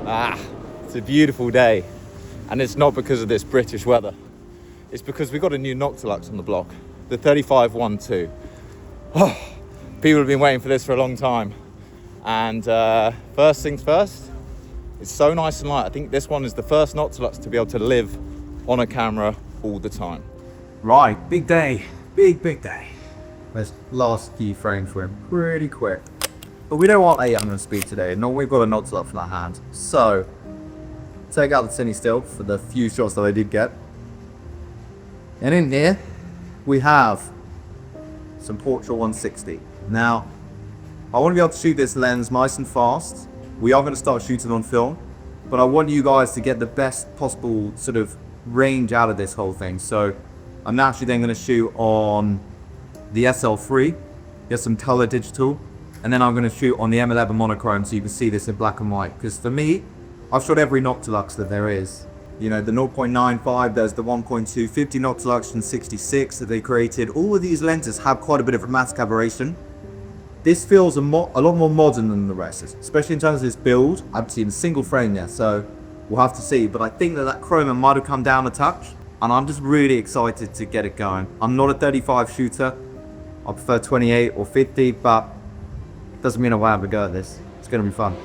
It's a beautiful day, and it's not because of this British weather. It's because we got a new Noctilux on the block, the 35mm. Oh, people have been waiting for this for a long time. And first things first, it's so nice and light. I think this one is the first Noctilux to be able to live on a camera all the time. Right, big day, big day. Those last few frames were pretty quick. But we don't want 800 speed today, nor we've got a Noctilux in our hand. So, take out the cine still for the few shots that I did get. And in here, we have some Portra 160. Now, I want to be able to shoot this lens nice and fast. We are going to start shooting on film, but I want you guys to get the best possible sort of range out of this whole thing. So, I'm naturally then going to shoot on the SL3, get some color digital, and then I'm going to shoot on the M11 Monochrom so you can see this in black and white. Because for me, I've shot every Noctilux that there is. You know, the 0.95, there's the 1.2 50 Noctilux and 66 that they created. All of these lenses have quite a bit of dramatic aberration. This feels a lot more modern than the rest, especially in terms of this build. I haven't seen a single frame yet, so we'll have to see. But I think that chroma might have come down a touch, and I'm just really excited to get it going. I'm not a 35 shooter. I prefer 28 or 50, but doesn't mean I won't have a go at this. It's going to be fun.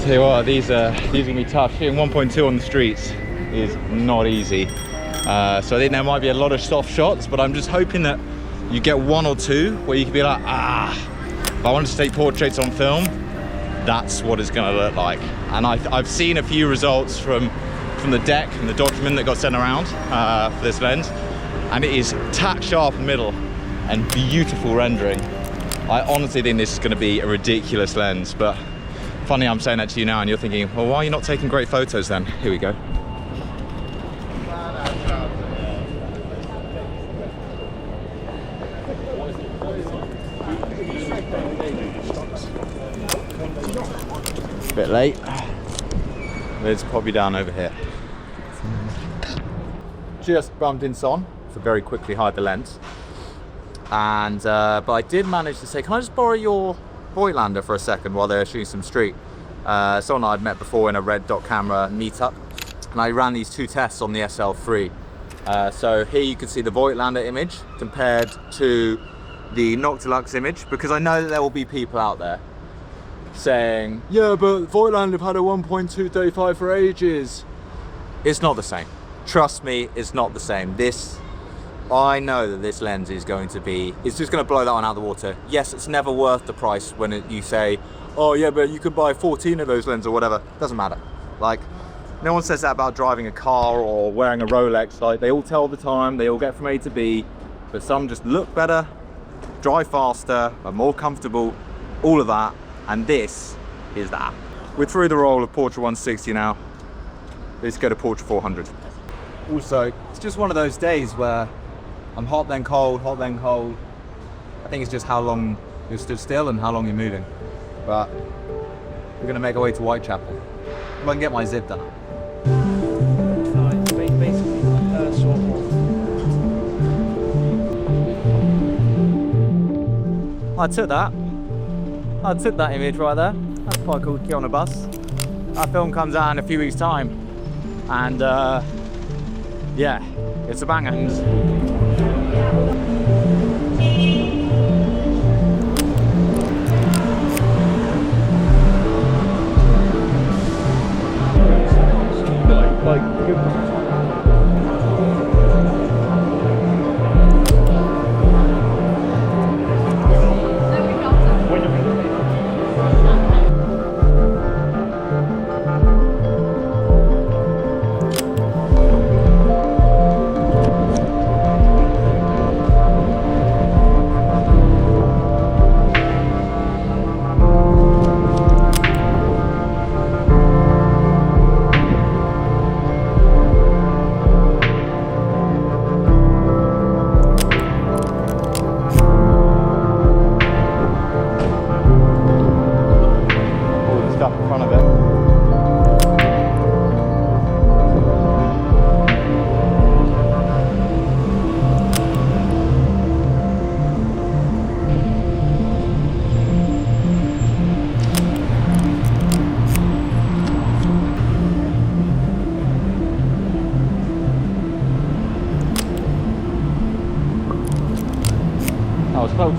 Tell you what, these are gonna be tough. Shooting 1.2 on the streets is not easy. So I think there might be a lot of soft shots, but I'm just hoping that you get one or two where you can be like, if I wanted to take portraits on film, that's what it's gonna look like. And I've seen a few results from the deck and the document that got sent around for this lens, and it is tack sharp middle and beautiful rendering. I honestly think this is gonna be a ridiculous lens, but funny I'm saying that to you now and you're thinking, well, why are you not taking great photos then? Here we go. Bit late. It's probably down over here. Just bumped in sun to very quickly hide the lens. And but I did manage to say, can I just borrow your Voigtlander for a second while they're shooting some street? Someone I'd met before in a red dot camera meetup, and I ran these two tests on the SL3. So here you can see the Voigtlander image compared to the Noctilux image, because I know that there will be people out there saying, yeah, but Voigtlander have had a 1.2 35 for ages. It's not the same. Trust me, it's not the same. I know that this lens is going to be, it's just going to blow that one out of the water. Yes, it's never worth the price when you say, oh yeah, but you could buy 14 of those lenses or whatever. Doesn't matter. Like, no one says that about driving a car or wearing a Rolex. Like, they all tell the time, they all get from A to B, but some just look better, drive faster, are more comfortable, all of that, and this is that. We're through the roll of Portra 160 now. Let's go to Portra 400. Also, it's just one of those days where I'm hot then cold, hot then cold. I think it's just how long you stood still and how long you're moving. But we're gonna make our way to Whitechapel. If I can get my zip done. It's basically sort of. I took that image right there. That's quite cool to get on a bus. That film comes out in a few weeks' time. And yeah, it's a banger. That was close.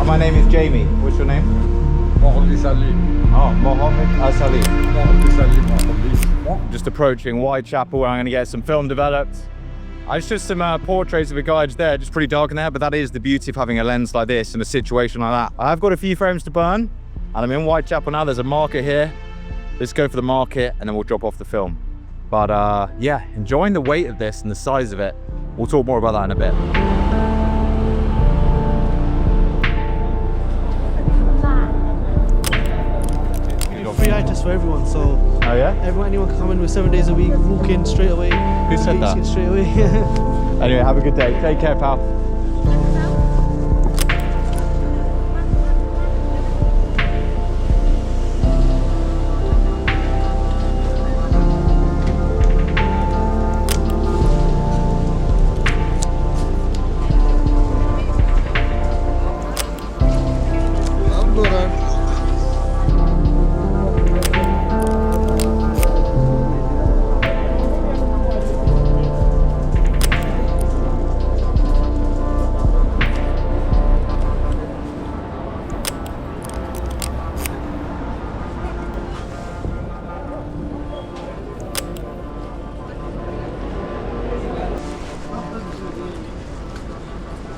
My name is Jamie. What's your name? Oh, Mohammed Asali. Just approaching Whitechapel where I'm going to get some film developed. I just some portraits of the guys there, just pretty dark in there, but that is the beauty of having a lens like this in a situation like that. I've got a few frames to burn, and I'm in Whitechapel now. There's a market here. Let's go for the market, and then we'll drop off the film. But yeah, enjoying the weight of this and the size of it. We'll talk more about that in a bit. Free access for everyone, so Oh yeah? anyone can come in with 7 days a week, walk in straight away. Who said that? Straight away. Anyway, have a good day. Take care, pal.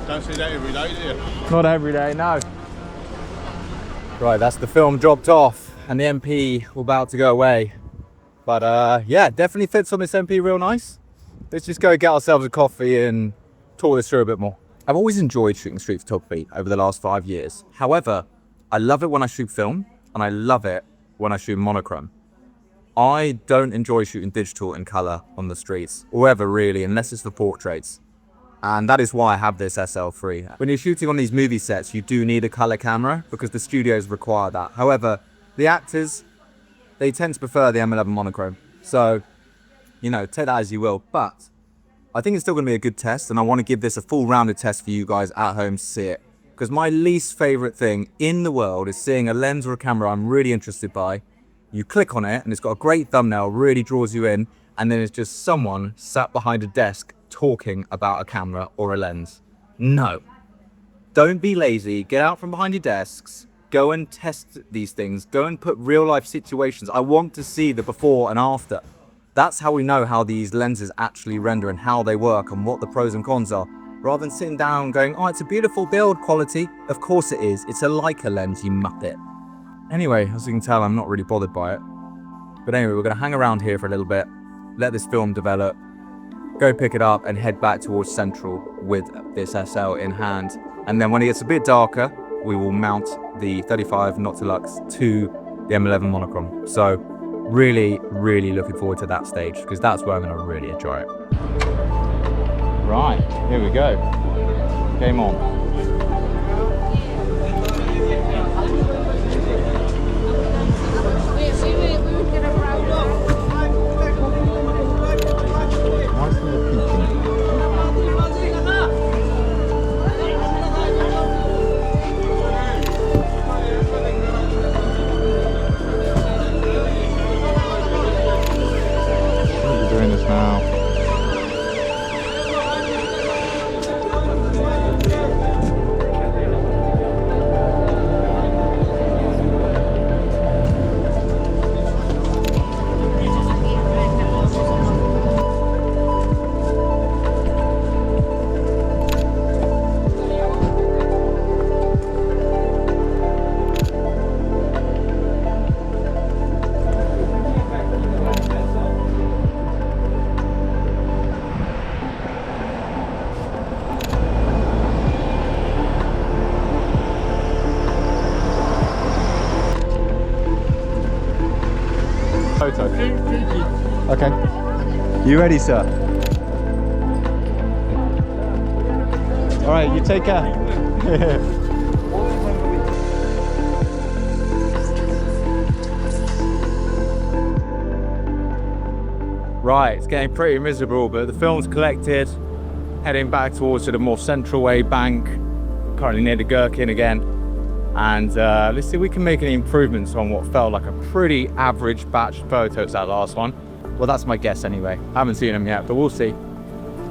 Don't see that every day, do you? Not every day, no. Right, that's the film dropped off and the MP we're about to go away. But yeah, definitely fits on this MP real nice. Let's just go get ourselves a coffee and talk this through a bit more. I've always enjoyed shooting street photography over the last 5 years. However, I love it when I shoot film and I love it when I shoot monochrome. I don't enjoy shooting digital in color on the streets or ever really, unless it's for portraits. And that is why I have this SL3. When you're shooting on these movie sets, you do need a color camera because the studios require that. However, the actors, they tend to prefer the M11 Monochrom. So, you know, take that as you will. But I think it's still going to be a good test, and I want to give this a full rounded test for you guys at home to see it. Because my least favorite thing in the world is seeing a lens or a camera I'm really interested by. You click on it and it's got a great thumbnail, really draws you in, and then it's just someone sat behind a desk talking about a camera or a lens. No. Don't be lazy, get out from behind your desks, go and test these things, go and put real life situations. I want to see the before and after. That's how we know how these lenses actually render and how they work and what the pros and cons are. Rather than sitting down going, oh, it's a beautiful build quality. Of course it is. It's a Leica lens, you muppet. Anyway, as you can tell, I'm not really bothered by it. But anyway, we're going to hang around here for a little bit, let this film develop, go pick it up and head back towards Central with this SL in hand. And then when it gets a bit darker, we will mount the 35 Noctilux to the M11 Monochrom. So really, really looking forward to that stage because that's where I'm going to really enjoy it. Right, here we go. Game on. Doing this now. Photo. Okay. You ready, sir? All right, you take care. Right, it's getting pretty miserable, but the film's collected. Heading back towards the more central way bank. Currently near the Gherkin again. And let's see if we can make any improvements on what felt like a pretty average batch of photos, that last one. Well, that's my guess anyway. I haven't seen them yet, but we'll see.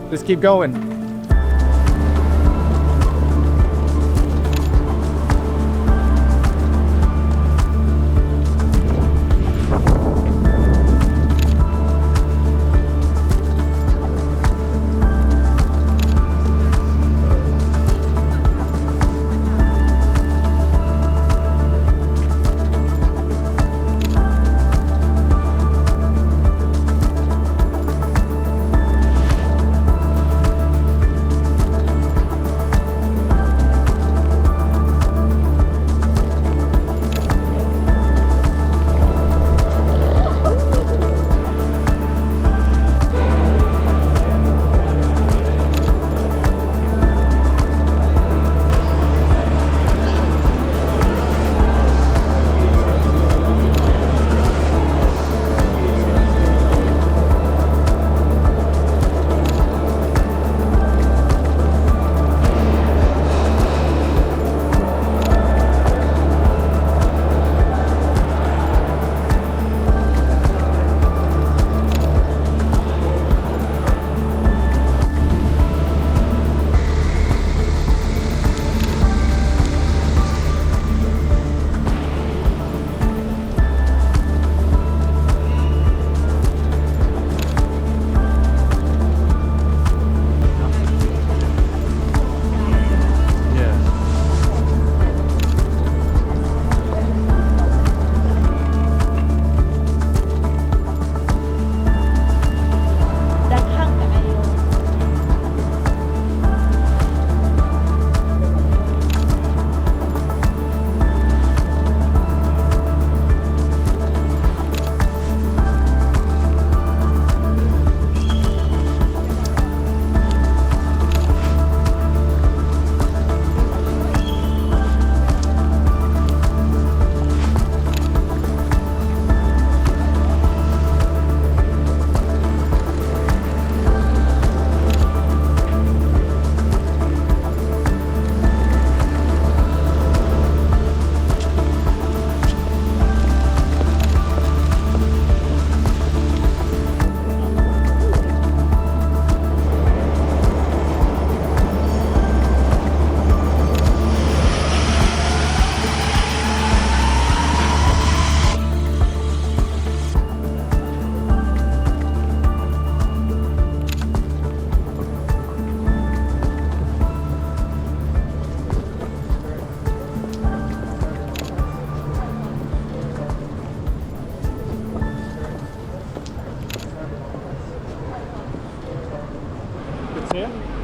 Let's keep going.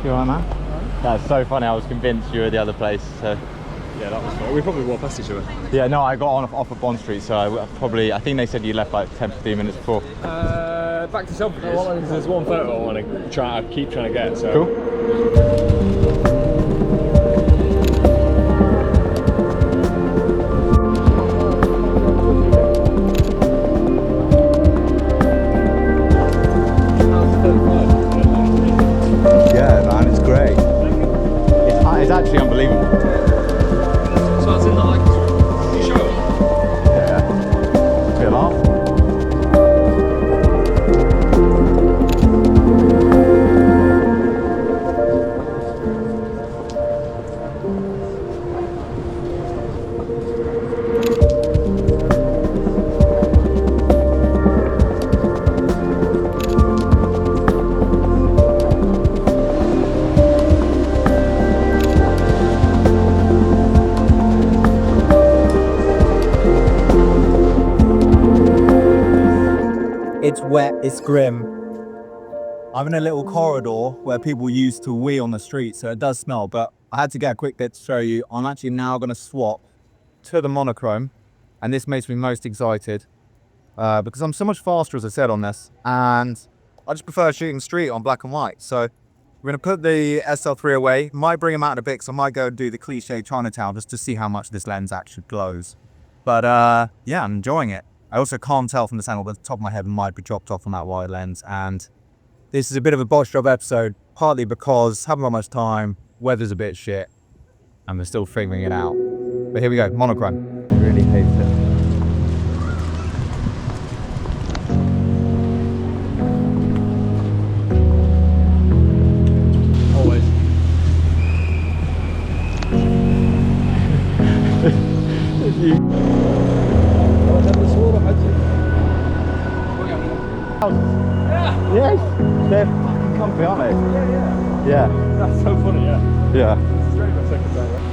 You alright, man? That's so funny. I was convinced you were the other place. So Yeah, that was fun. We probably walked past each other. yeah, no, I got on off of Bond Street, so I think they said you left like 10-15 minutes before. Back to Selfridges, because there's one photo I want to keep trying to get. So. Cool. Yeah, man, it's great. It's actually unbelievable. So it's in the Leica. You show it? Yeah. Good laugh. It's wet, it's grim. I'm in a little corridor where people used to wee on the street, so it does smell, but I had to get a quick bit to show you. I'm actually now going to swap to the Monochrom, and this makes me most excited because I'm so much faster, as I said, on this, and I just prefer shooting street on black and white. So we're going to put the SL3 away, might bring him out in a bit, so I might go and do the cliche Chinatown just to see how much this lens actually glows. But yeah, I'm enjoying it. I also can't tell from this angle, but the top of my head might be dropped off on that wide lens. And this is a bit of a botch job episode, partly because I haven't got much time, weather's a bit shit, and we're still figuring it out. But here we go, Monochrom. I really hate it. Always. Yes, they're fucking comfy, aren't they? Yeah. That's so funny, yeah. Yeah. This is really my second time, right?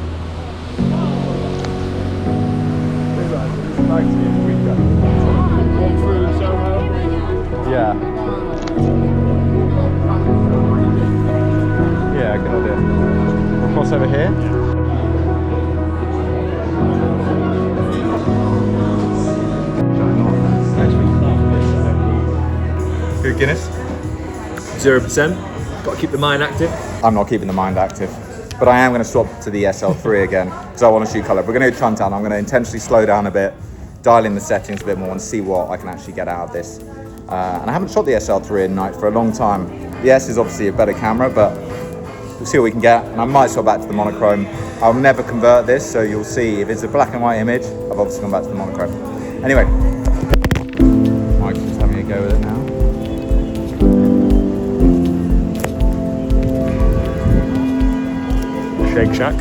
Look at that, this is nice to be in the weekend. Walk through Soho. Yeah. Yeah, good idea. We'll cross over here. Good Guinness? 0%. Got to keep the mind active. I'm not keeping the mind active, but I am going to swap to the SL3 again because I want to shoot colour. We're going to go Chinatown. I'm going to intentionally slow down a bit, dial in the settings a bit more and see what I can actually get out of this. And I haven't shot the SL3 at night for a long time. The S is obviously a better camera, but we'll see what we can get. And I might swap back to the Monochrom. I'll never convert this, so you'll see if it's a black and white image, I've obviously gone back to the Monochrom. Anyway, Mike's just having a go with it now. Shake Shack.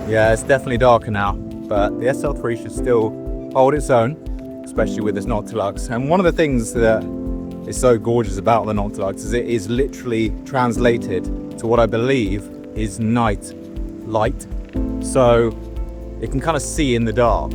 Yeah, it's definitely darker now, but the SL3 should still hold its own, especially with this Noctilux. And one of the things that is so gorgeous about the Noctilux is it is literally translated to what I believe is night light. So it can kind of see in the dark.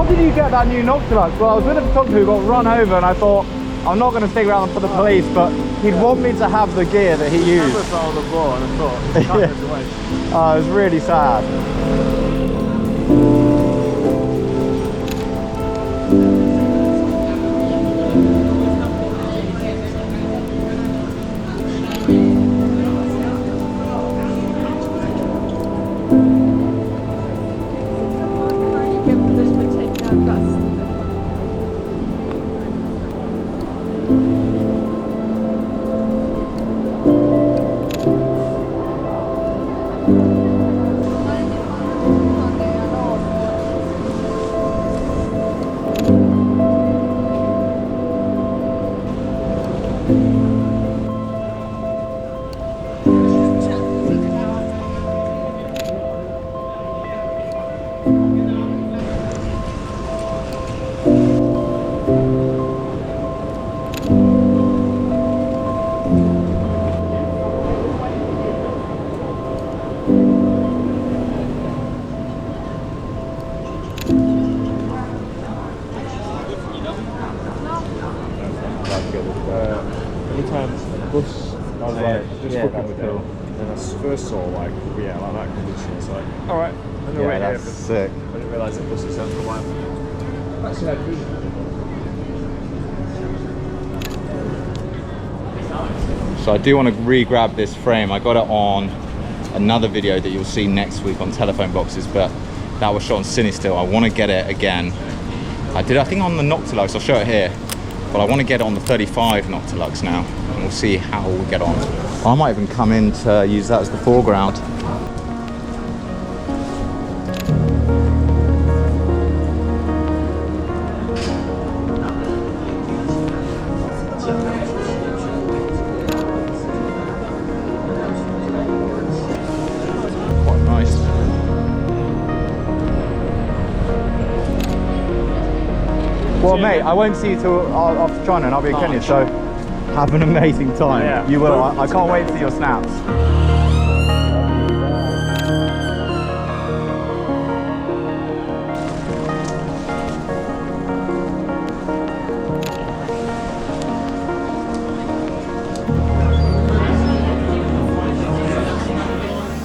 how did you get that new Noctilux? Well, I was with a photographer who got run over, and I thought, I'm not going to stick around for the police, but he'd want me to have the gear that he used. On the floor and I thought, can't get away. Oh, it was really sad. Anytime bus, I was like, just looking with it. And I first saw like that condition. It's like, all right, I'm gonna wait here. That's sick. I didn't realise the bus was down for a while. So I do want to re-grab this frame. I got it on another video that you'll see next week on telephone boxes, but that was shot on Cinestill. I want to get it again. I think on the Noctilux, I'll show it here, but I want to get it on the 35 Noctilux now, and we'll see how we get on. I might even come in to use that as the foreground. Well, mate, I won't see you till after China, and I'll be in Kenya, so have an amazing time. Yeah. You will. I can't wait to see your snaps.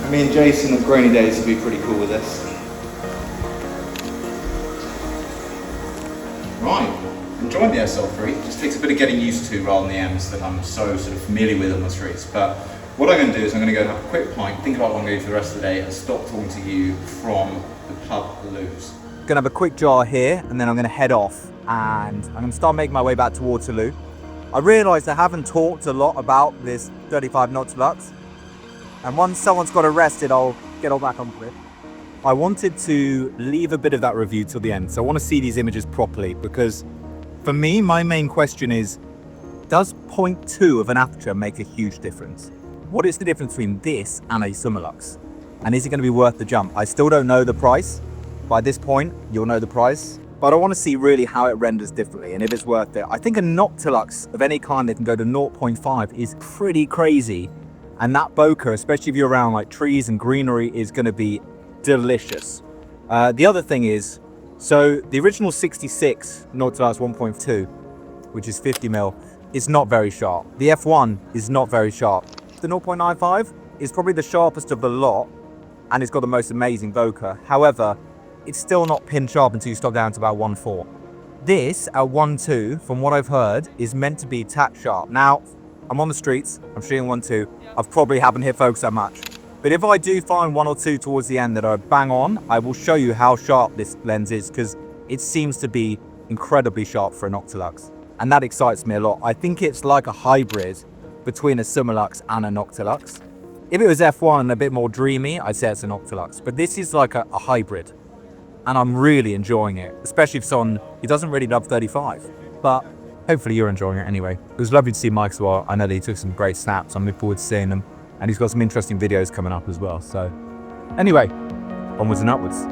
Me and Jason of Grainy Days will be pretty cool with this. Right, enjoying the SL3. Just takes a bit of getting used to rather than the M's that I'm so sort of familiar with on the streets. But what I'm going to do is I'm going to go and have a quick pint, think about what I'm going to do for the rest of the day, and stop talking to you from the pub Lou's. Gonna have a quick jar here, and then I'm going to head off, and I'm going to start making my way back to Waterloo. I realised I haven't talked a lot about this 35 Noctilux, and once someone's got arrested, I'll get all back onto it. I wanted to leave a bit of that review till the end, so I want to see these images properly, because for me, my main question is, does 0.2 of an aperture make a huge difference? What is the difference between this and a Summilux? And is it going to be worth the jump? I still don't know the price. By this point, you'll know the price, but I want to see really how it renders differently and if it's worth it. I think a Noctilux of any kind that can go to 0.5 is pretty crazy, and that bokeh, especially if you're around like trees and greenery, is going to be delicious. The other thing is, so the original 66 Noctilux 1.2, which is 50mm, is not very sharp. The F1 is not very sharp. The 0.95 is probably the sharpest of the lot, and it's got the most amazing bokeh. However, it's still not pin sharp until you stop down to about 1.4. This at 1.2, from what I've heard, is meant to be tack sharp. Now, I'm on the streets, I'm shooting 1.2, I probably haven't hit focus that much. But if I do find one or two towards the end that are bang on, I will show you how sharp this lens is, because it seems to be incredibly sharp for a Noctilux. And that excites me a lot. I think it's like a hybrid between a Summilux and a Noctilux. If it was F1 and a bit more dreamy, I'd say it's a Noctilux. But this is like a hybrid. And I'm really enjoying it, especially if someone who doesn't really love 35. But hopefully you're enjoying it anyway. It was lovely to see Mike as well. I know that he took some great snaps. I'm looking forward to seeing them. And he's got some interesting videos coming up as well. So anyway, onwards and upwards.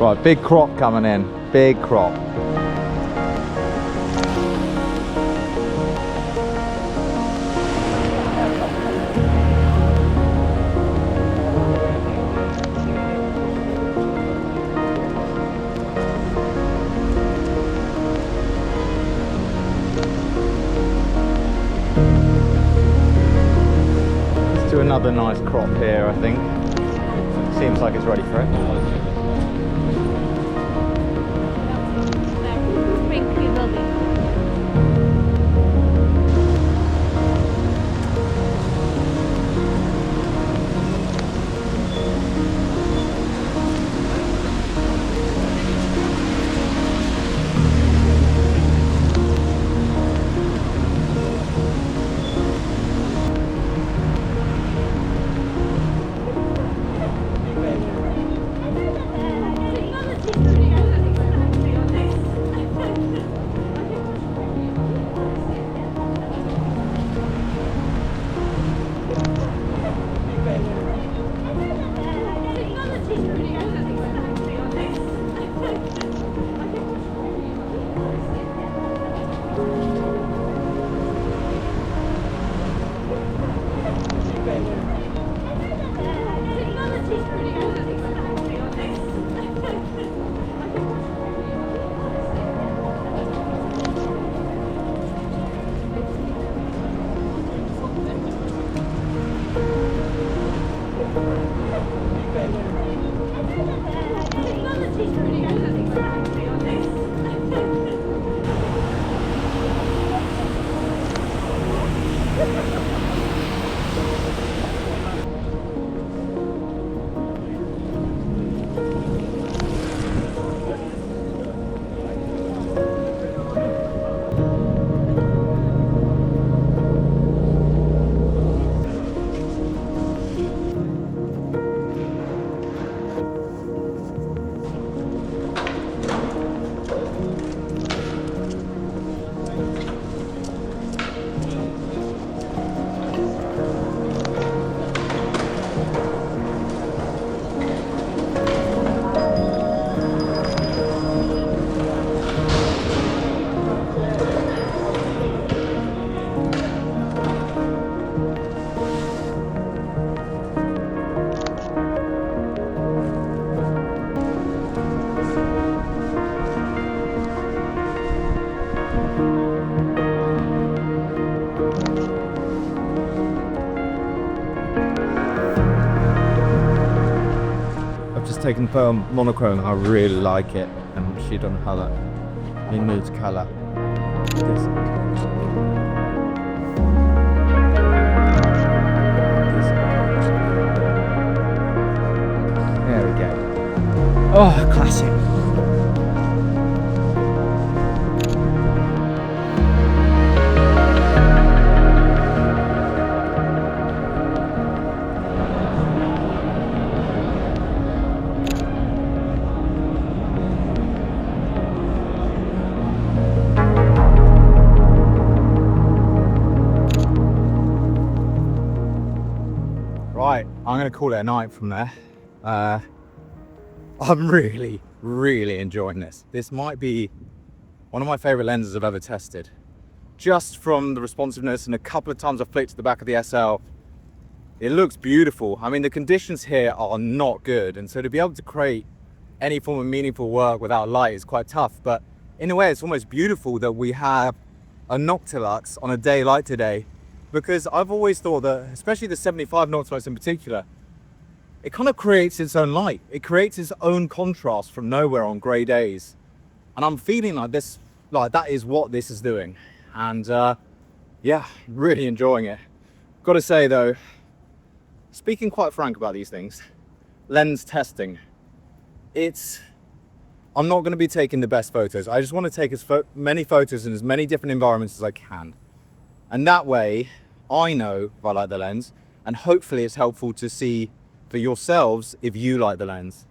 Right, big crop coming in, big crop. Let's do another nice crop here, I think. Seems like it's ready for it. Taken for monochrome, I really like it, and she done colour. It needs colour. There we go. Oh, classic. Right, I'm going to call it a night from there. I'm really enjoying this. This might be one of my favorite lenses I've ever tested. Just from the responsiveness and a couple of times I flicked to the back of the SL, it looks beautiful. I mean, the conditions here are not good, and so to be able to create any form of meaningful work without light is quite tough. But in a way, it's almost beautiful that we have a Noctilux on a day like today, because I've always thought that, especially the 75 Noctilux in particular, it kind of creates its own light. It creates its own contrast from nowhere on grey days. And I'm feeling like this, like that is what this is doing. And yeah, really enjoying it. Got to say though, speaking quite frank about these things, lens testing, I'm not going to be taking the best photos. I just want to take as many photos in as many different environments as I can. And that way, I know if I like the lens, and hopefully it's helpful to see for yourselves if you like the lens.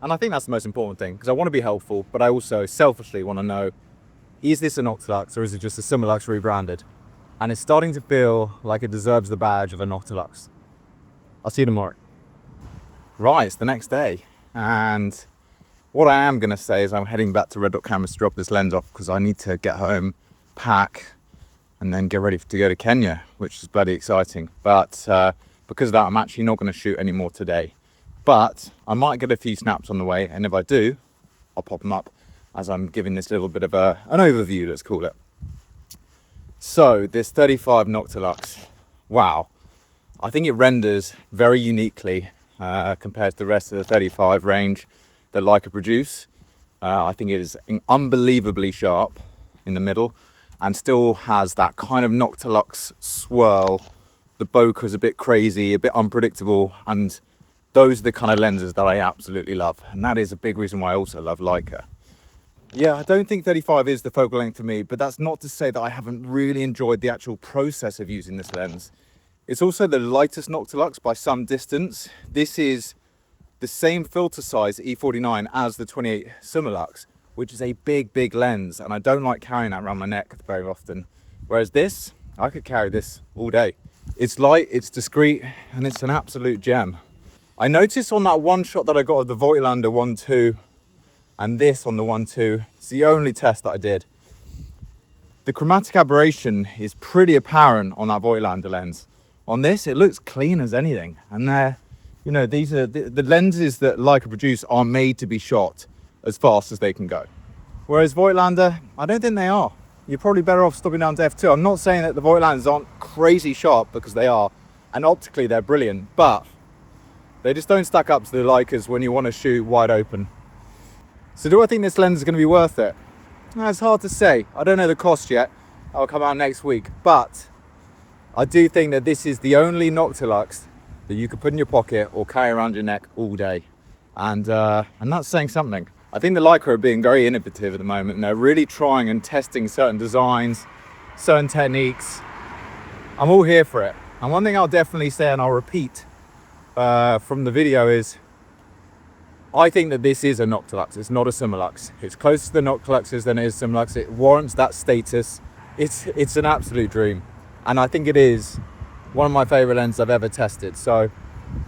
And I think that's the most important thing, because I want to be helpful, but I also selfishly want to know, is this a Noctilux or is it just a Similux rebranded? And it's starting to feel like it deserves the badge of a Noctilux. I'll see you tomorrow. Right, it's the next day, and What I am going to say is I'm heading back to Red Dot Cameras to drop this lens off because I need to get home, pack, and then get ready to go to Kenya, which is bloody exciting. But because of that, I'm actually not going to shoot anymore today. But I might get a few snaps on the way, and if I do, I'll pop them up as I'm giving this little bit of an overview, let's call it. So this 35 Noctilux, wow. I think it renders very uniquely compared to the rest of the 35 range that Leica produce. I think it is unbelievably sharp in the middle and still has that kind of Noctilux swirl. The bokeh is a bit crazy, a bit unpredictable, and those are the kind of lenses that I absolutely love. And that is a big reason why I also love Leica. Yeah, I don't think 35 is the focal length for me, but that's not to say that I haven't really enjoyed the actual process of using this lens. It's also the lightest Noctilux by some distance. This is the same filter size E49 as the 28 Summilux, which is a big lens, and I don't like carrying that around my neck very often. Whereas this, I could carry this all day. It's light, it's discreet, and it's an absolute gem. I noticed on that one shot that I got of the Voigtlander 1.2 and this on the 1.2, it's the only test that I did. The chromatic aberration is pretty apparent on that Voigtlander lens. On this, it looks clean as anything. And they're, you know, these are the lenses that Leica produce are made to be shot as fast as they can go. Whereas Voigtlander, I don't think they are. You're probably better off stopping down to f2. I'm not saying that the Voigtlanders aren't crazy sharp, because they are, and optically they're brilliant, but they just don't stack up to the Leicas when you want to shoot wide open. So do I think this lens is going to be worth it? It's hard to say. I don't know the cost yet. That'll come out next week, but I do think that this is the only Noctilux that you could put in your pocket or carry around your neck all day. And that's saying something. I think the Leica are being very innovative at the moment, and they're really trying and testing certain designs, certain techniques. I'm all here for it. And one thing I'll definitely say, and I'll repeat from the video, is I think that this is a Noctilux. It's not a Summilux. It's closer to the Noctiluxes than it is Summilux. It warrants that status. It's an absolute dream. And I think it is one of my favorite lenses I've ever tested. So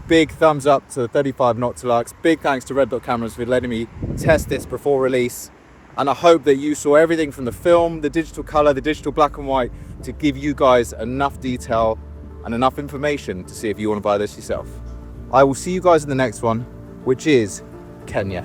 big thumbs up to the 35 Noctilux. Big thanks to Red Dot Cameras for letting me test this before release. And I hope that you saw everything from the film, the digital color, the digital black and white, to give you guys enough detail and enough information to see if you want to buy this yourself. I will see you guys in the next one, which is Kenya.